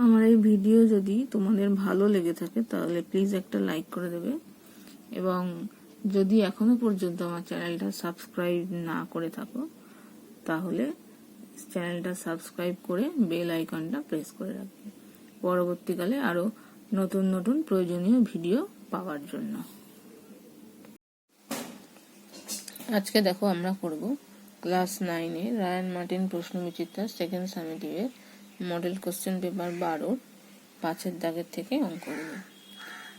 আমার এই ভিডিও যদি তোমাদের ভালো লেগে থাকে তাহলে প্লিজ একটা লাইক করে দেবে, এবং যদি এখনো পর্যন্ত আমার চ্যানেলটা সাবস্ক্রাইব না করে থাকো তাহলে চ্যানেলটা সাবস্ক্রাইব করে বেল আইকনটা প্রেস করে রাখবে পরবর্তীকালে আরো নতুন নতুন প্রয়োজনীয় ভিডিও পাওয়ার জন্য। আজকে দেখো আমরা করব ক্লাস 9 এর রায়ান মার্টিন প্রশ্নবিচিত্রা সেকেন্ড সামেটিভের মডেল কোশ্চেন পেপার 12 5-এর দাগের থেকে অঙ্ক করব।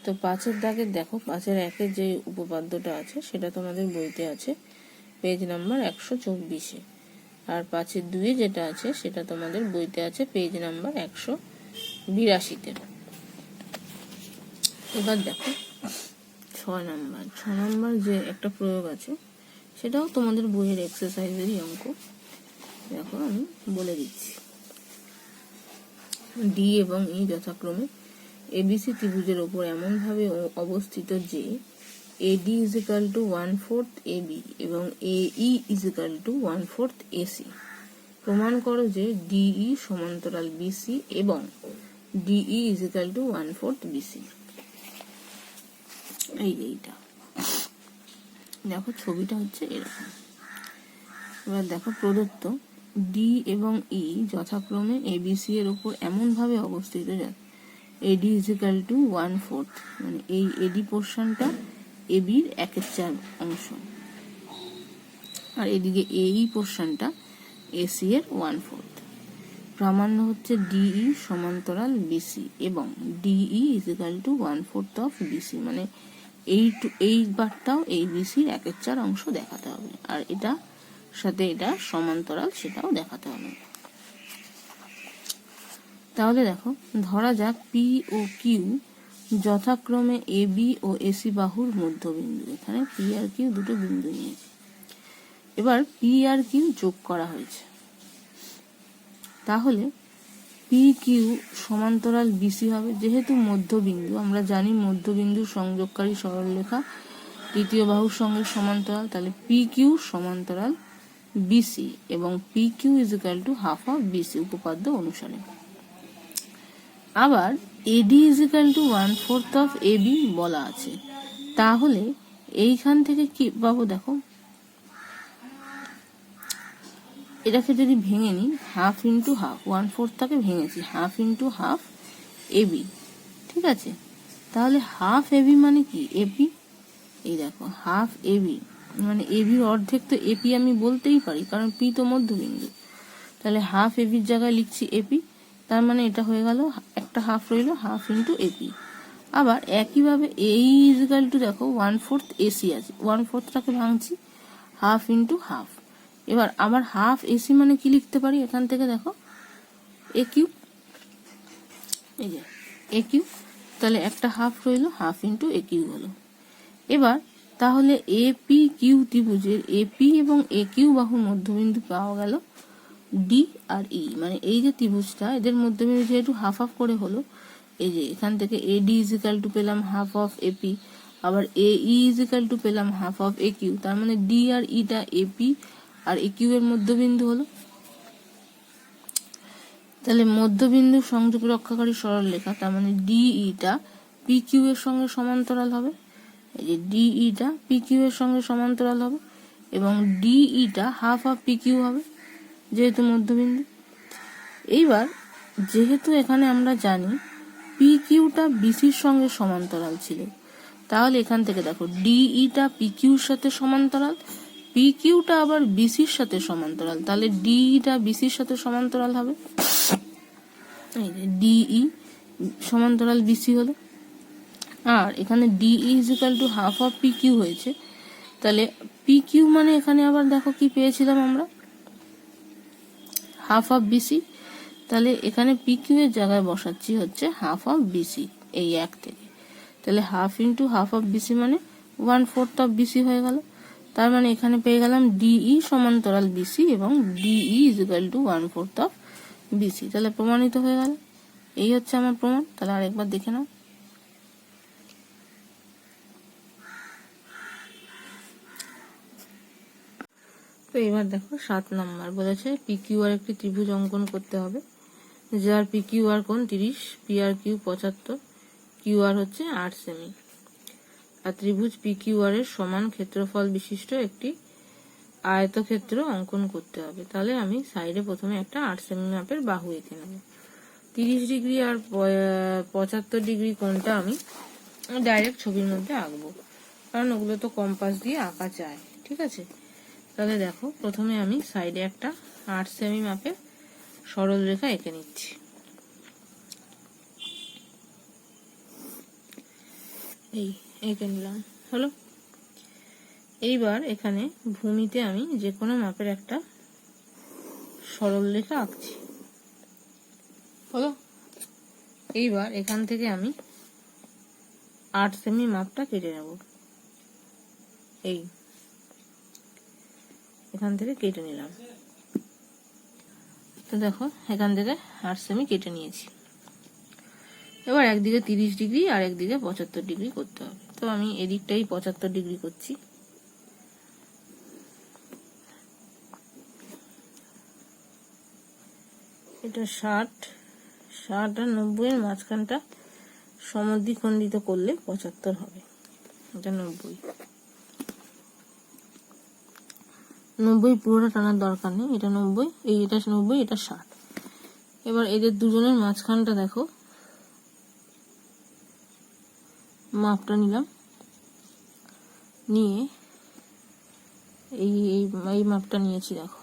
তো 5-এর দাগের দেখো 5-এর 1-এর যে উপপাদ্যটা আছে সেটা তোমাদের বইতে আছে পেজ নাম্বার 124-এ, আর 5-এর 2-এ যেটা আছে সেটা তোমাদের বইতে আছে পেজ নাম্বার 182-তে। এবার দেখো 6 নাম্বার যে একটা প্রয়োগ আছে সেটাও তোমাদের বইয়ের এক্সারসাইজেরই অঙ্ক। দেখো আমি বলে দিচ্ছি। ডি এবং ই যথাক্রমে এবিসি ত্রিভুজের উপর এমন ভাবে অবস্থিত যে AD is equal to 1/4 AB এবং এই ইজ ইকুয়াল টু 1/4 এসি। প্রমাণ করো যে ডিই সমান্তরাল বিসি এবং DE is equal to 1/4 BC. এইটা দেখো ছবিটা হচ্ছে এরকম। এবার দেখো প্রদত্ত ডি এবং ই যথাক্রমে এবিসি এর উপর এমন ভাবে অবস্থিত যে এডি ইজ ইকুয়াল টু 1/4, মানে এই এডি পোর্শনটা এবির 1/4 অংশ, আর এদিকে এই পোর্শনটা এসি এর 1/4। প্রামাণ্য হচ্ছে ডিই সমান্তরাল বিসি এবং DE is equal to 1/4 of BC, মানে এই বারটাও এই বিসির 1/4 অংশ দেখাতে হবে, আর এটা সাথে এটা সমান্তরাল সেটাও দেখাতে হবে। তাহলে দেখো ধরা যাক পি ও কিউ যথাক্রমে এবি ও এসি বাহুর মধ্যবিন্দু। এখানে পি আর কিউ দুটো বিন্দু নিয়েছি। এবার পি আর কিউ যোগ করা হয়েছে, তাহলে পি কিউ সমান্তরাল বিসি হবে। যেহেতু মধ্যবিন্দু, আমরা জানি মধ্যবিন্দু সংযোগকারী সরলরেখা তৃতীয় বাহুর সঙ্গে সমান্তরাল, তাহলে পি কিউ সমান্তরাল বিসি এবং P Q is equal to half of BC উপপাদ্য অনুসারে। আবার AD is equal to 1/4 of AB বলা আছে, তাহলে এইখান থেকে কি পাবো দেখো, এটাকে যদি ভেঙে নিই হাফ ইন্টু হাফ, 1/4টাকে ভেঙেছি হাফ ইন্টু হাফ এবি, ঠিক আছে। তাহলে হাফ এবি মানে কি এপি, এই দেখো হাফ এবি মানে এবির অর্ধেক তো এপি আমি বলতেই পারি, কারণ পি তো মধ্যবিন্দু। তাহলে হাফ এবির জায়গায় লিখছি এপি, তার মানে এটা হয়ে গেল একটা হাফ রইল হাফ ইন্টু এপি। আবার একইভাবে এই ইজ ইকুয়াল টু দেখো 1/4 এসি আছে, 1/4টাকে ভাঙছি হাফ ইন্টু হাফ। এবার আবার হাফ এসি মানে কি লিখতে পারি এখান থেকে দেখো এ কিউ, এই যে এ কিউ, তাহলে একটা হাফ রইল হাফ ইন্টু এ কিউ হলো। এবার তাহলে এপি কিউ ত্রিভুজের এপি এবং এ কিউ বাহুর মধ্যবিন্দু পাওয়া গেল ডি আর ই, মানে এই যে ত্রিভুজটা এদের মধ্যবিন্দু যেহেতু হাফ হাফ করে হলো, এই যে এখান থেকে এডি ইজ ইকুয়াল টু পেলাম হাফ অফ এপি, আবার এ ই ইজ ইকুয়াল টু পেলাম হাফ অফ এ কিউ, তার মানে ডি আর ইটা এপি আর এ কিউ এর মধ্যবিন্দু হলো। তাহলে মধ্যবিন্দু সংযোগ রক্ষাকারী সরলরেখা, তার মানে ডি ইটা পি কিউ এর সঙ্গে সমান্তরাল হবে, এই যে ডি ইটা পি কিউ এর সঙ্গে সমান্তরাল হবে, এবং ডি ইটা হাফ অফ পি কিউ হবে যেহেতু মধ্যবিন্দু। এইবার যেহেতু এখানে আমরা জানি পি কিউটা বিসির সঙ্গে সমান্তরাল ছিল, তাহলে এখান থেকে দেখো ডি ইটা পি কিউর সাথে সমান্তরাল, পি কিউটা আবার বিসির সাথে সমান্তরাল, তাহলে ডি ইটা বিসির সাথে সমান্তরাল হবে, এই যে ডিই সমান্তরাল বিসি হলো। আর এখানে DE is equal to half of P Q হয়েছে, তাহলে পি কিউ মানে এখানে আবার দেখো কি পেয়েছিলাম আমরা হাফ অফ বিসি, তাহলে এখানে পি কিউ এর জায়গায় বসাচ্ছি হচ্ছে হাফ অফ বিসি এই এক থেকে, তাহলে half into half of BC মানে 1/4 অফ বিসি হয়ে গেল। তার মানে এখানে পেয়ে গেলাম ডিই সমান্তরাল বিসি এবং DE is equal to 1/4 of BC. তাহলে প্রমাণিত হয়ে গেল, এই হচ্ছে আমার প্রমাণ। তাহলে আরেকবার দেখে নাও। তো এবার দেখো 7 নাম্বার বলেছে পি কিউ আর একটি ত্রিভুজ অঙ্কন করতে হবে যার পি কিউ আর কোণ 30, P R Q 75, Q R হচ্ছে 8 সেমি। আর ত্রিভুজ পি কিউ আর এর সমান ক্ষেত্রফল বিশিষ্ট একটি আয়তক্ষেত্র অঙ্কন করতে হবে। তাহলে আমি সাইডে প্রথমে একটা 8 সেমি মাপের বাহু এঁকে নেব। 30 ডিগ্রি আর 75 ডিগ্রি কোণটা আমি ডাইরেক্ট ছবির মধ্যে আঁকবো, কারণ ওগুলো তো কম্পাস দিয়ে আঁকা যায়। ঠিক আছে, তাহলে দেখো প্রথমে আমি সাইডে একটা 8 সেমি মাপের সরল রেখা এঁকে নিচ্ছি। এই এঁকে নিলাম, হলো। এইবার এখানে ভূমিতে আমি যে কোনো মাপের একটা সরল রেখা আঁকছি, হলো। এইবার এখান থেকে আমি 8 সেমি মাপটা কেটে নেব। এই এখান থেকে কেটে নিলাম। তো দেখো এখান থেকে 8 সেমি কেটে নিয়েছি। এবার একদিকে 30 ডিগ্রি আর একদিকে 75 ডিগ্রি করতে হবে। তো আমি এদিকটাই 75 ডিগ্রি করছি। এটা 60 আর 90 এর মাঝখানটা সমদ্বিখণ্ডিত করলে 75 হবে। এটা 90 পুরোটা টানার দরকার নেই, এটা 90, এটা 90, এটা 60। এবার এদের দুজনের মাঝখানটা দেখো, মাপটা নিলাম, নিয়ে এই মাপটা নিয়েছি, দেখো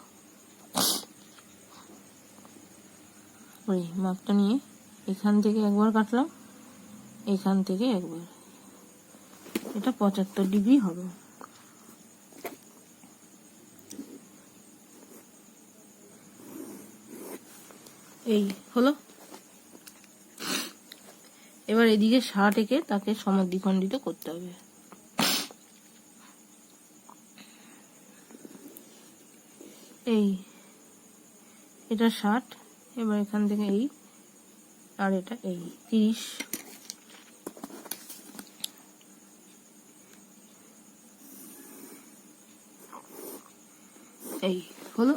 ওই মাপটা নিয়ে এখান থেকে একবার কাটলাম, এখান থেকে একবার, এটা 75 ডিগ্রি হবে। এই হলো। এবার এদিকে 60 এঁকে তাকে সমদ্বিখণ্ডিত করতে হবে। এই এটা 60, এবার এখান থেকে এই, আর এটা এই 30। এই হলো।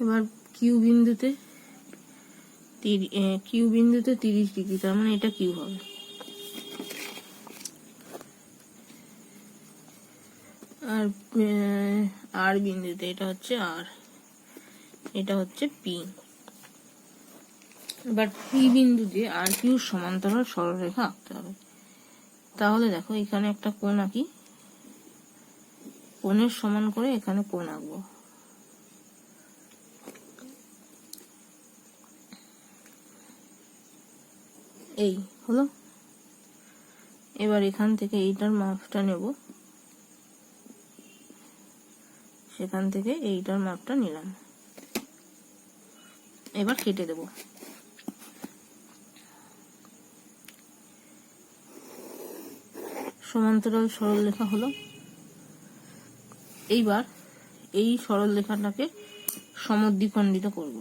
এবার কিউ বিন্দুতে 30 ডিগ্রি, তার মানে এটা কিউ হবে। আর আর বিন্দুতে এটা হচ্ছে আর, এটা হচ্ছে পি। এবার পি বিন্দুতে আর কিউ সমান্তরাল সরলরেখা আঁকতে হবে। তাহলে দেখো এখানে একটা কোণ আঁকি, কোণের সমান করে এখানে কোণ আঁকবো। এই হলো। এবার এখান থেকে এইটার মাপটা নেব, সেখান থেকে এইটার মাপটা নিলাম। এবার কেটে দেব। সমান্তরাল সরলরেখা হলো। এইবার এই সরলরেখাটাকে সমদ্বিখণ্ডিত করব।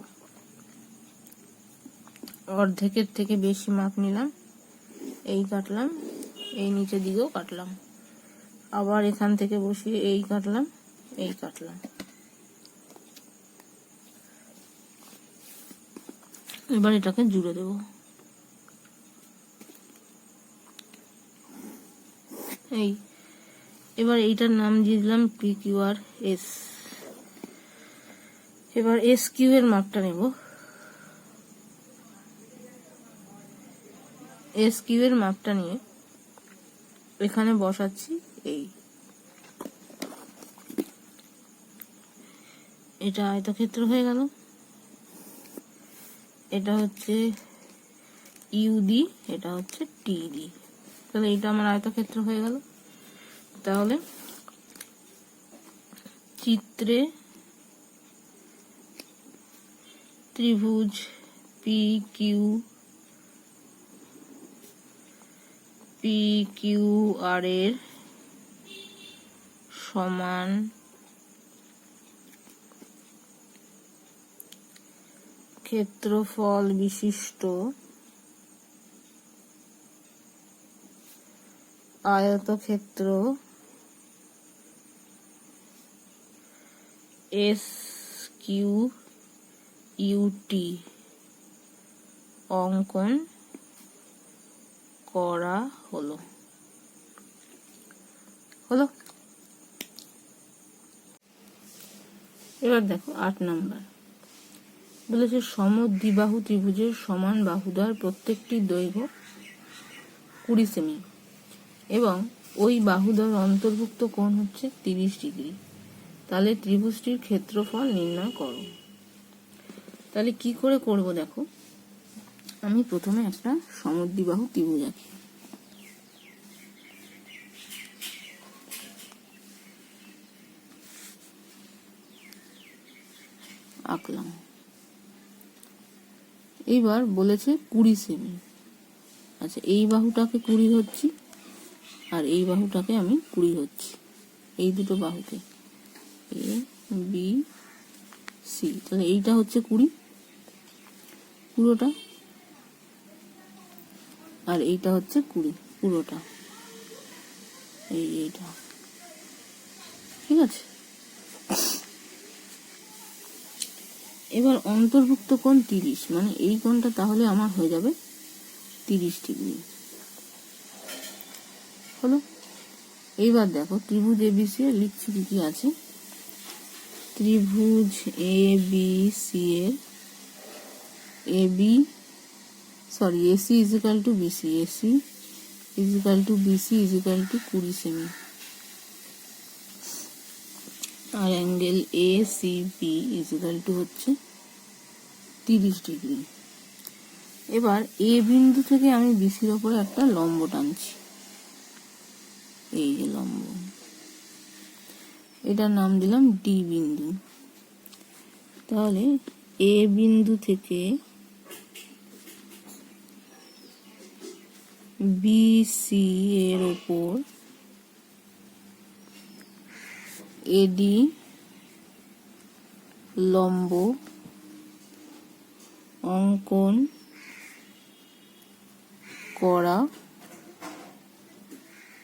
অর্ধেকের থেকে বেশি মাপ নিলাম, এই কাটলাম, এই নিচের দিকেও কাটলাম, আবার এখান থেকে বসিয়ে এই কাটলাম, এই কাটলাম। এবার এটাকে জুড়ে দেব। এই এবার এইটার নাম দিয়ে দিলাম পি কিউ আর এস। এবার এস কিউ এর মাপটা নেব। এস কিউ এর মাপটা নিয়ে এখানে বসাচ্ছি। এই এটা আয়তক্ষেত্র হয়ে গেল। এটা হচ্ছে ইউ ডি, এটা হচ্ছে টি ডি। তাহলে এটা আমার আয়তক্ষেত্র হয়ে গেল। তাহলে চিত্রে ত্রিভুজ পি কিউ আর এর সমান ক্ষেত্রফল বিশিষ্ট আয়তক্ষেত্র এস কিউ ইউটি অঙ্কন করা হলো। এবার দেখো 8 নাম্বার বলেছে সমদ্বিবাহু ত্রিভুজের সমান বাহুদ্বয় প্রত্যেকটির দৈর্ঘ্য 20 সেমি এবং ওই বাহুদ্বয়ের অন্তর্ভুক্ত কোণ হচ্ছে 30 ডিগ্রি। তাহলে ত্রিভুজটির ক্ষেত্রফল নির্ণয় করো। তাহলে কি করে করব দেখো, আমি প্রথমে একটা সমদ্বিবাহু ত্রিভুজ আঁকি। আঁকলাম। এইবার বলেছে 20 সেমি। আচ্ছা, এই বাহুটাকে 20 ধরছি আর এই বাহুটাকে আমি 20 ধরছি, এই দুটো বাহুকে এ বি সি। তাহলে এইটা হচ্ছে 20 পুরোটা, আর এইটা হচ্ছে 20 পুরোটা, এইটা। ঠিক আছে, এবার অন্তর্ভুক্ত কোণ 30, মানে এই কোণটা তাহলে আমার হয়ে যাবে 30 ডিগ্রি। হলো। এইবার দেখো ত্রিভুজ এবিসি এর লিখছি কি আছে। ত্রিভুজ এবিসি এর AC is equal to BC, AC is equal to BC is equal to 20 সেমি, আর angle A C B is equal to হচ্ছে 30 ডিগ্রি। এবার এ বিন্দু থেকে আমি বিসির ওপরে একটা লম্ব টানছি, এই যে লম্ব, এটার নাম দিলাম ডি বিন্দু। তাহলে এ বিন্দু থেকে বিসি এর ওপর এডি লম্ব অঙ্কন করা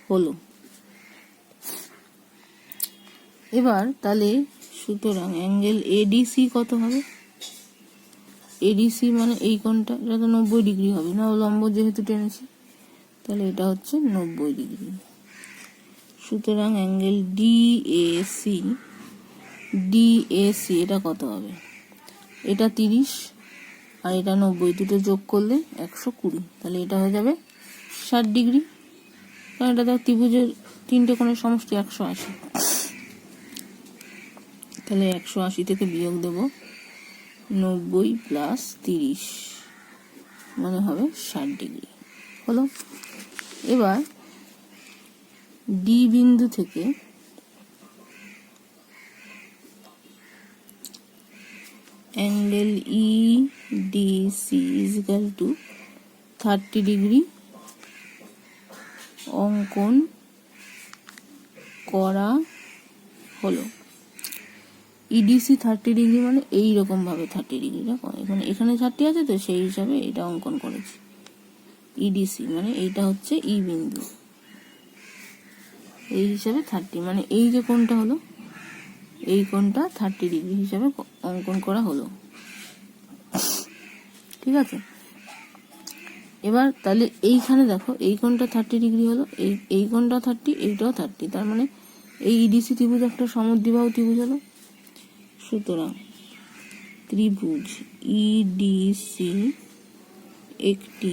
হলো। এবার তাহলে সুতরাং অ্যাঙ্গেল এডিসি কত হবে? এডিসি মানে এই কোণটা, এটা তো 90 ডিগ্রি হবে না, লম্ব যেহেতু টেনেছি, তাহলে এটা হচ্ছে 90 ডিগ্রি। সুতরাং অ্যাঙ্গেল ডিএসি এটা কত হবে? এটা 30 আর এটা 90, দুটো যোগ করলে 120, তাহলে এটা হয়ে যাবে 60 ডিগ্রি। কারণ এটা দেখ ত্রিভুজের তিনটে কোণের সমষ্টি 180, তাহলে 180 থেকে বিয়োগ দেব 90 প্লাস 30, মানে হবে 60 ডিগ্রি। হলো। এবার ডি বিন্দু থেকে angle EDC is equal two 30 degree অঙ্কন করা হলো। ইডিসি 30 ডিগ্রি মানে এইরকম ভাবে 30 ডিগ্রিটা, এখানে 30 আছে তো সেই হিসাবে এটা অঙ্কন করেছি। ইডিসি মানে এইটা হচ্ছে ই বিন্দু, এই হিসাবে 30, মানে এই যে কোণটা হলো এই কোণটা 30 ডিগ্রি হিসাবে অঙ্কন করা হলো। ঠিক আছে, এবার তাহলে এইখানে দেখো এই কোণটা 30 ডিগ্রি হলো, এই কোণটা 30, এইটাও 30, তার মানে এই ইডিসি ত্রিভুজ একটা সমদ্বিবাহু ত্রিভুজ হলো। সুতরাং ত্রিভুজ ইডিসি একটি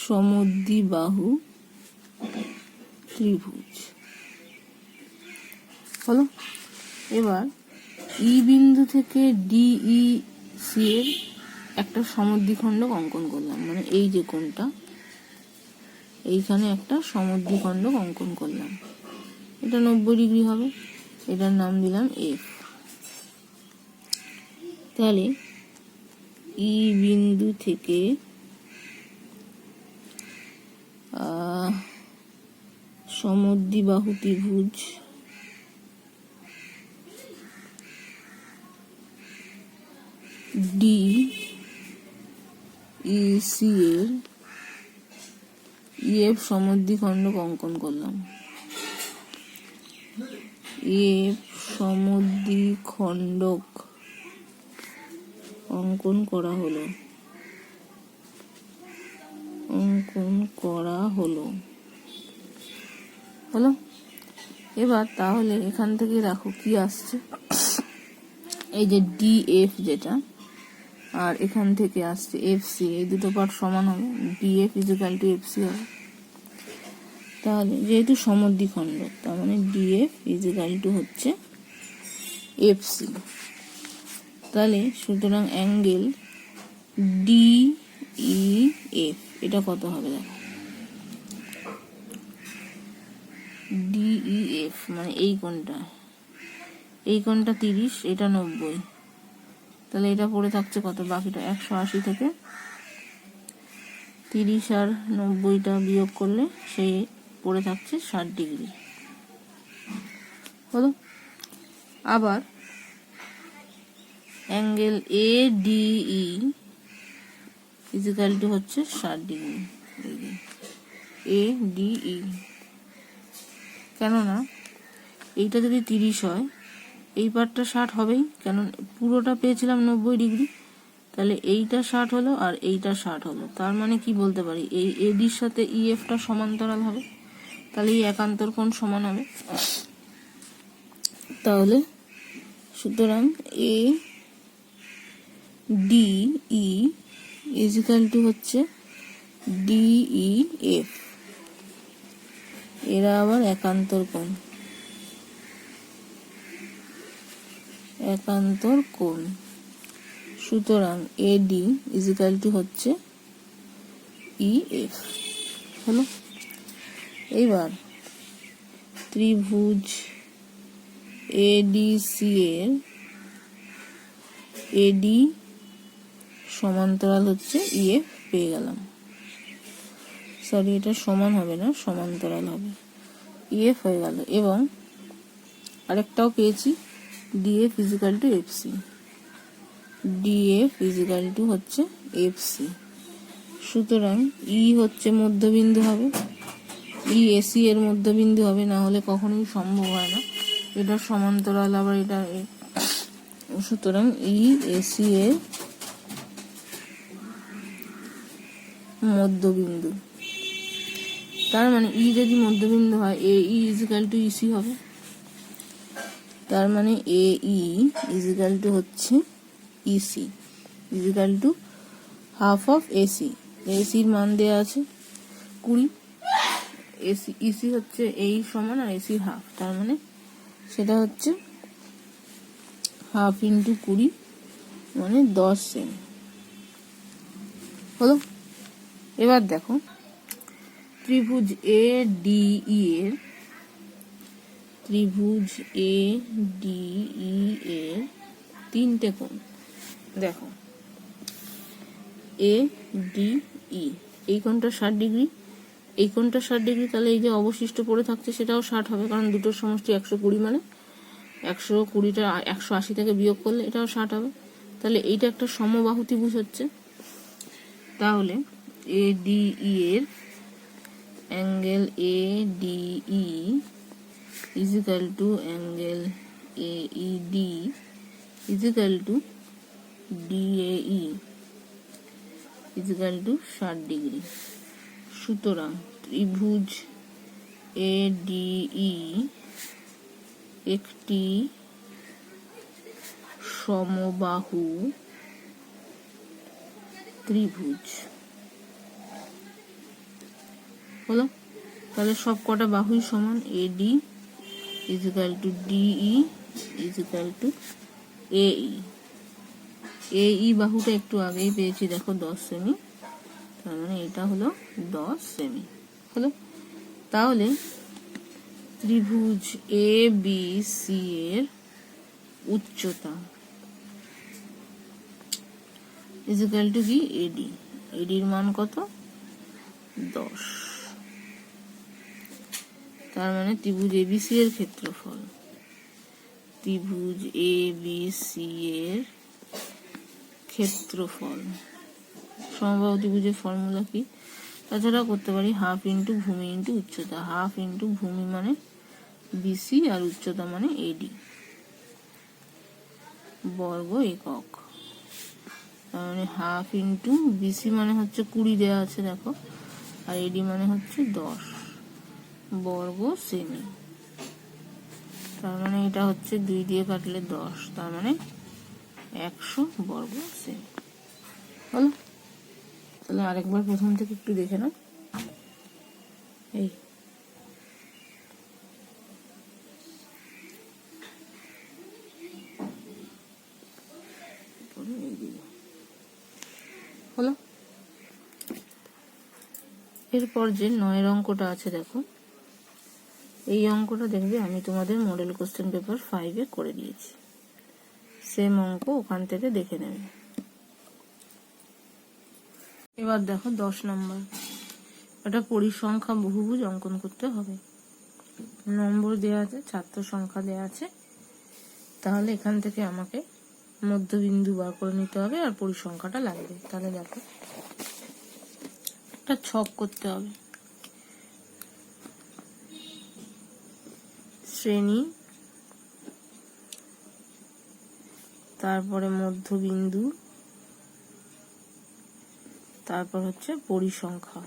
সমদ্বিবাহু ত্রিভুজ হলো। এবার ই বিন্দু থেকে ডিই সি এর একটা সমদ্বিখণ্ডক অঙ্কন করলাম, মানে এই যে কোণটা, এইখানে একটা সমদ্বিখণ্ডক অঙ্কন করলাম, এটা 90 ডিগ্রি হবে, এটার নাম দিলাম এফ। তাহলে ই বিন্দু থেকে সমদ্বিবাহু ত্রিভুজ ডি ই সি এর এফ সমদ্বিখণ্ডক অঙ্কন করলাম। এফ সমদ্বিখণ্ডক অঙ্কন করা হলো, অঙ্কন করা হলো। হলো। এবার তাহলে এখান থেকে দেখো কি আসছে, এই যে ডিএফ যেটা, আর এখান থেকে আসছে এফসি, এই দুটো পার্ট সমান হবে, ডিএফ ইজিক্যাল টু এফসি হবে। তাহলে যেহেতু সমদ্বিখণ্ড, তার মানে ডিএফ ইজিক্যাল টু হচ্ছে এফসি। তাহলে সুতরাং অ্যাঙ্গেল ডিইএফ এটা কত হবে দেখো, ডিইএফ মানে এই কোণটা, এই কোণটা 30, এটা 90, তাহলে এটা পড়ে থাকছে কত, বাকিটা 180 থেকে 30 আর 90টা বিয়োগ করলে সেই পড়ে থাকছে 60 ডিগ্রি। হলো। আবার অ্যাঙ্গেল এডিই ইজিক্যাল টু হচ্ছে 60 ডিগ্রি, এডিই। কেননা এইটা যদি 30 হয়, এই পার্টটা 60 হবেই, কারণ পুরোটা পেয়েছিলাম 90 ডিগ্রি, তাহলে এইটা 60 হলো আর এইটা 60 হলো। তার মানে কি বলতে পারি, এই এডির সাথে ইএফটা সমান্তরাল হবে, তাহলে এই একান্তর কোণ সমান হবে। তাহলে সুতরাং এ ডিই ইজিক্যাল টু হচ্ছে ডিইএফ, এরা আবার একান্তর কোণ, একান্তর কোণ। সুতরাং এডি ইজিক্যাল টু হচ্ছে ইএফ। হলো। এইবার ত্রিভুজ এডিসি এর এডি সমান্তরাল হচ্ছে ইএফ পেয়ে গেলাম, সরি এটা সমান হবে না, সমান্তরাল হবে, ইএফ হয়ে গেল। এবং আরেকটাও পেয়েছি, DF is equal to FC, DF is equal to হচ্ছে এফসি। সুতরাং ই হচ্ছে মধ্যবিন্দু হবে, ই এসি এর মধ্যবিন্দু হবে, না হলে কখনোই সম্ভব হয় না, এটা সমান্তরাল আবার এটা। সুতরাং ই এসি এর মধ্যবিন্দু, তার মানে ই যদি মধ্যবিন্দু হয়, A E is equal to EC হবে, তার মানে এ ই ইজিক্যাল টু হচ্ছে EC is equal to half of AC. এসির মান দেওয়া আছে 20, এসি ইসি হচ্ছে এই সমান আর এসির হাফ, তার মানে সেটা হচ্ছে হাফ ইন্টু 20 মানে 10 সেমি। হলো। এবার দেখো ত্রিভুজ এ ডিই এর, ত্রিভুজ এ ডিই এর তিনটে কোণ দেখো, এ ডিই, এই কোণটা 60 ডিগ্রি, এই কোণটা 60 ডিগ্রি, তাহলে এই যে অবশিষ্ট পড়ে থাকছে সেটাও 60 হবে, কারণ দুটোর সমষ্টি 120, মানে 120টা 180 থেকে বিয়োগ করলে এটাও 60 হবে। তাহলে এইটা একটা সমবাহু ত্রিভুজ হচ্ছে। তাহলে এডিই এর angle ADE is equal to angle AED is equal to DAE is equal to 60 degree. সুতরাং ত্রিভুজ এডিই একটি সমবাহু ত্রিভুজ। হলো। তাহলে সব কটা বাহুই সমান, AD is equal to DE is equal to এই। এই বাহুটা একটু আগেই পেয়েছি দেখো 10 সেমি, তার মানে এটা হলো 10 সেমি। হলো। তাহলে ত্রিভুজ এ বি সি এর উচ্চতা ইজিক্যাল টু কি, এডি, এডির মান কত, 10। তার মানে ত্রিভুজ এবিসি এর ক্ষেত্রফল, ত্রিভুজ এবিসি এর ক্ষেত্রফল, সমবাহু ত্রিভুজের ফর্মুলা কি, তাছাড়াও করতে পারি হাফ ইন্টু ভূমি ইন্টু উচ্চতা, হাফ ইন্টু ভূমি মানে বিসি আর উচ্চতা মানে এডি বর্গ একক। তার মানে হাফ ইন্টু বিসি মানে হচ্ছে 20 দেওয়া আছে দেখো, আর এডি মানে হচ্ছে 10 বর্গ সেমি। তার মানে এটা হচ্ছে 2 দিয়ে কাটলে 10, তার মানে 100 বর্গ সেমি হলো। তাহলে আরেকবার প্রথম থেকে একটু দেখে নাও। এই হলো। এরপর যে 9 অঙ্কটা আছে দেখো, এই অঙ্কটা দেখবে আমি তোমাদের মডেল কোশ্চেন পেপার 5-এ করে দিয়েছি, সেম অঙ্ক ওখান থেকে দেখে নেবে। এবার দেখো 10 নম্বর, এটা পরিসংখ্যা বহুভুজ অঙ্কন করতে হবে। নম্বর দেওয়া আছে, ছাত্র সংখ্যা দেওয়া আছে, তাহলে এখান থেকে আমাকে মধ্যবিন্দু বার করে নিতে হবে আর পরিসংখ্যাটা লাগবে। তাহলে দেখো একটা ছক করতে হবে। শ্রেণী, তারপরে মধ্যবিন্দু, তারপর হচ্ছে পরিসংখ্যা।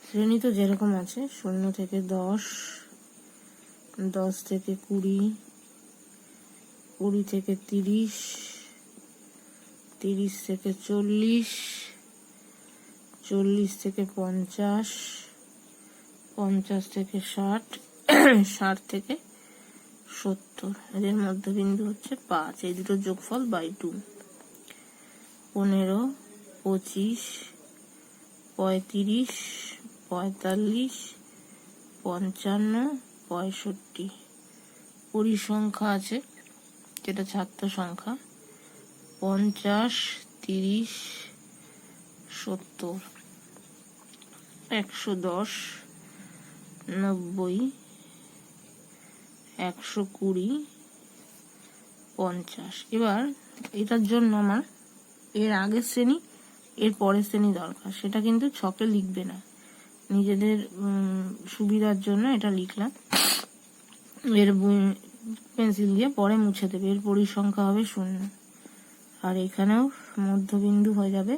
শ্রেণী তো যেরকম আছে 0 থেকে 10, 10 থেকে 20, 20 থেকে 30, 30 থেকে 40, 40 থেকে 50, 50 থেকে 60, 60 থেকে 70। এদের মধ্যবিন্দু হচ্ছে 5, এই দুটো যোগফল বাই 2। 15, 25, 35, 45, 55, 65। পরিসংখ্যা আছে যেটা ছাত্র সংখ্যা 50, 30, 70, 110, 90, 120, 50। এবার এটার জন্য আমার এর আগের শ্রেণী এর পরের শ্রেণী দরকার, সেটা কিন্তু ছকে লিখবে না, নিজেদের সুবিধার জন্য এটা লিখলাম। এর পেন্সিল দিয়ে পরে মুছে দেবে। এর পরিসংখ্যা হবে 0, আর এখানেও মধ্যবিন্দু হয়ে যাবে,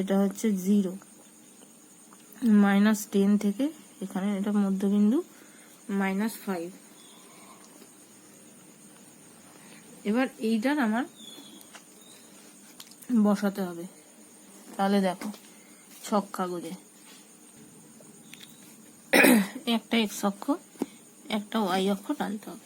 এটা হচ্ছে 0, -10 থেকে এখানে এটা মধ্যবিন্দু -5। এবার এইটার আমার বসাতে হবে। তাহলে দেখো ছক কাগজে একটা এক্স অক্ষ একটা ওয়াই অক্ষ টানতে হবে।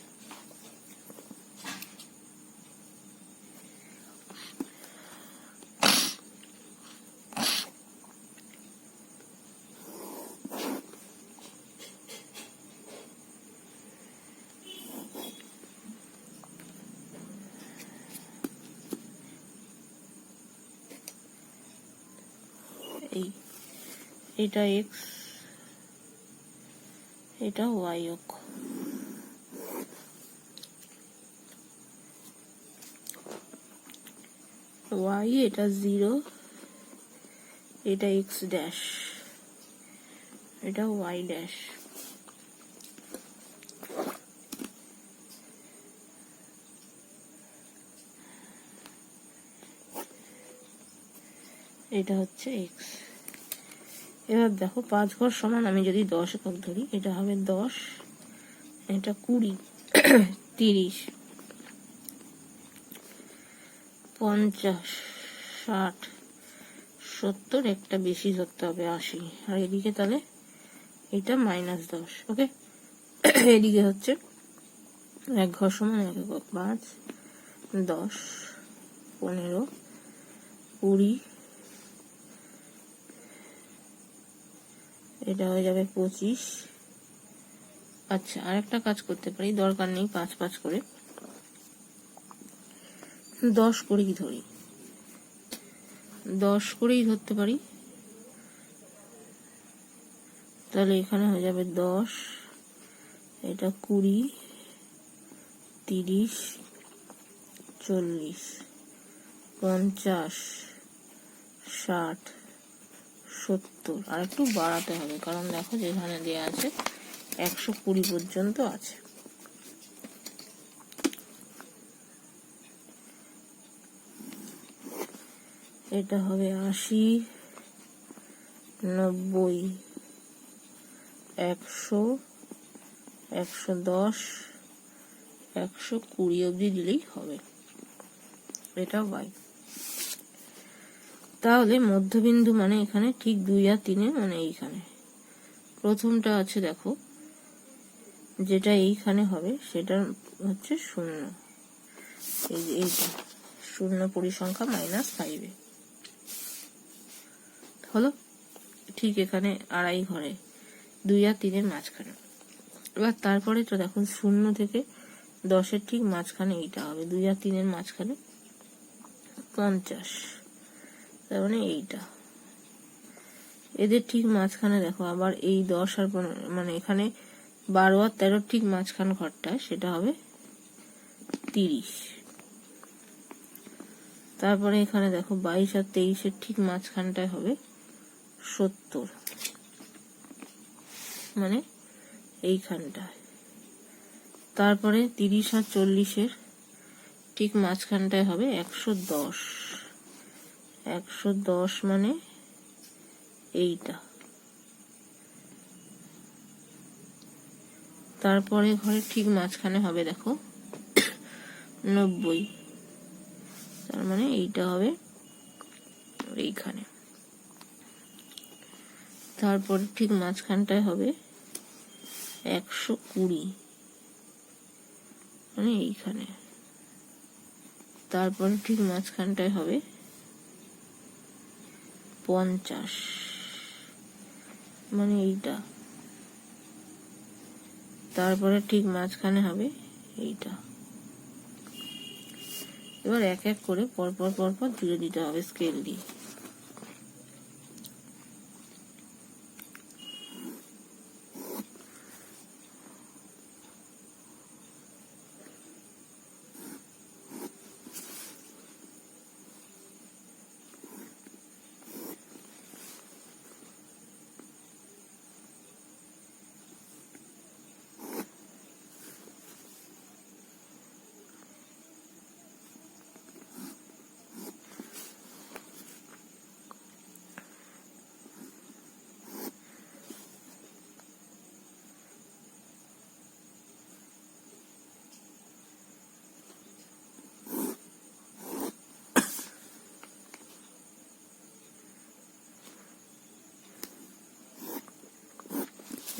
এটা এক্স, এটা ওয়াই অক্ষ। ওয়াই এটা 0, এটা এক্স ড্যাশ, এটা ওয়াই ড্যাশ। এটা হচ্ছে এক্স। এবার দেখো 5 ঘর সমান আমি যদি 10 একক ধরি, এটা হবে 10, এটা 20, 30, 50, 60, 70, একটা বেশি ধরতে হবে 80, আর এদিকে তাহলে এটা -10। ওকে, এদিকে হচ্ছে 1 ঘর সমান 1 একক, 5, 10, 15, 20, এটা হয়ে যাবে 25। আচ্ছা, আরেকটা কাজ করতে পারি, দরকার নেই 5 5 করে, 10 করেই ধরি, 10 করেই ধরতে পারি। তাহলে এখানে হয়ে যাবে 10, এটা 20, 30, 40, 50, 60, 70। আর একটু বাড়াতে হবে, কারণ দেখো যেখানে দেওয়া আছে 120 পর্যন্ত আছে। এটা হবে 80, 90, 100, 110, 120 অবধি দিলেই হবে। এটা y। তাহলে মধ্যবিন্দু মানে এখানে ঠিক 2 আর 3 মানে এইখানে প্রথমটা আছে দেখো, যেটা এইখানে হবে সেটা হচ্ছে 0। এইটা 0 পরিসংখ্যা -5 হলো। ঠিক এখানে আড়াই ঘরে 2 আর 3 মাঝখানে। এবার তারপরে তো দেখো 0 থেকে 10 ঠিক মাঝখানে এইটা হবে, 2 আর 3 মাঝখানে 50, তার মানে এইটা। এদের ঠিক মাঝখানে দেখো আবার এই 10 আর 15 মানে এখানে 12 আর 13 ঠিক মাঝখান ঘরটা সেটা হবে 30। তারপরে এখানে দেখো 22 আর 23 ঠিক মাঝখানটায় হবে 70, মানে এইখানটায়। তারপরে 30 আর 40 ঠিক মাঝখানটায় হবে 110, 110 মানে এইটা। তারপরে ঘরে ঠিক মাঝখানে হবে দেখো 90, তার মানে এইটা হবে এইখানে। তারপরে ঠিক মাঝখানটায় হবে 120, মানে এইখানে। তারপরে ঠিক মাঝখানটায় হবে 50, মানে এইটা। তারপরে ঠিক মাঝখানে হবে এইটা। এবার এক এক করে পরপর পরপর জুড়ে দিতে হবে স্কেল দিয়ে।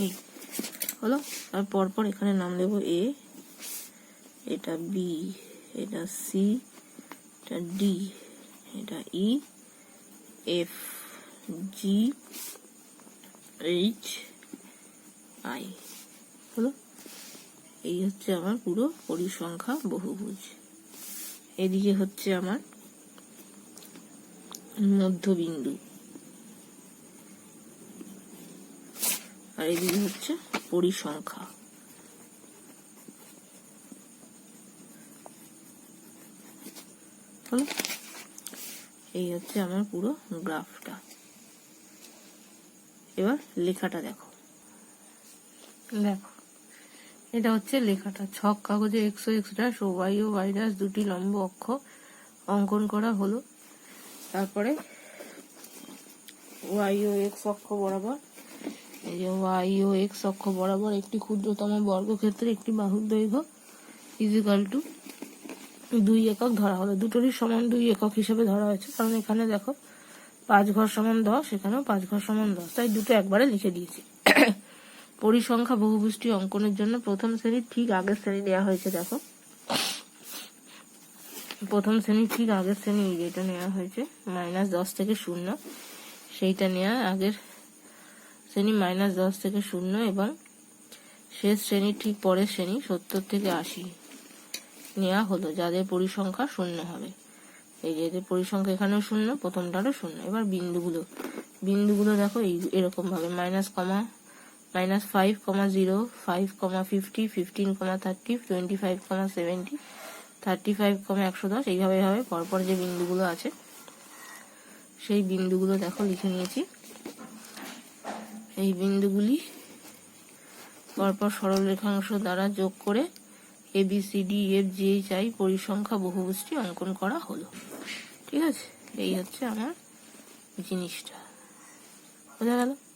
এই হলো। আর পরপর এখানে নাম দেবো এ, এটা বি, এটা সি, এটা ডি, এটা ই, এফ, জি, এইচ, আই হলো। এই হচ্ছে আমার পুরো পরিসংখ্যা বহুভুজ। এদিকে হচ্ছে আমার মধ্যবিন্দু, আর এদিকে হচ্ছে পরিসংখ্যা। হলো, এই হচ্ছে আমার পুরো গ্রাফটা। এবার লেখাটা দেখো, দেখো এটা হচ্ছে লেখাটা। ছক কাগজে এক্স ও x dash O Y dash দুটি লম্ব অক্ষ অঙ্কন করা হলো। তারপরে ওয়াই ও এক্স অক্ষ বরাবর, এই যে ওয়াই ও এক্স অক্ষ বরাবর একটি ক্ষুদ্রতম বর্গক্ষেত্রে একটি বাহুর দৈর্ঘ্য ইজিক্যাল টু 2 একক ধরা হলো। দুটোরই সমান 2 একক হিসেবে ধরা হয়েছে, কারণ এখানে দেখো 5 ঘর সমান 10, এখানেও 5 ঘর সমান 10, তাই দুটো একবারে লিখে দিয়েছি। পরিসংখ্যা বহুভুজটি অঙ্কনের জন্য প্রথম শ্রেণীর ঠিক আগের শ্রেণী দেওয়া হয়েছে। দেখো প্রথম শ্রেণীর ঠিক আগের শ্রেণী যেটা নেওয়া হয়েছে -10 থেকে 0, সেইটা নেওয়া আগের শ্রেণী -10 থেকে 0, এবং শেষ শ্রেণীর ঠিক পরের শ্রেণী 70 থেকে 80 নেওয়া হলো, যাদের পরিসংখ্যা 0 হবে। এই যে এদের পরিসংখ্যা এখানেও 0, প্রথমটারও 0। এবার বিন্দুগুলো দেখো এরকম ভাবে -5, -0, 5, 5, 50, 15, 30, 25, 70, 35, 110, এইভাবে পরপর যে বিন্দুগুলো আছে সেই বিন্দুগুলো দেখো লিখে নিয়েছি। এই বিন্দুগুলি পরপর সরল রেখাংশ দ্বারা যোগ করে ABCD, EF, GH, I পরিসংখ্যা বহুভুজটি অঙ্কন করা হলো। ঠিক আছে। এই হচ্ছে আমার জিনিসটা, বোঝা গেল?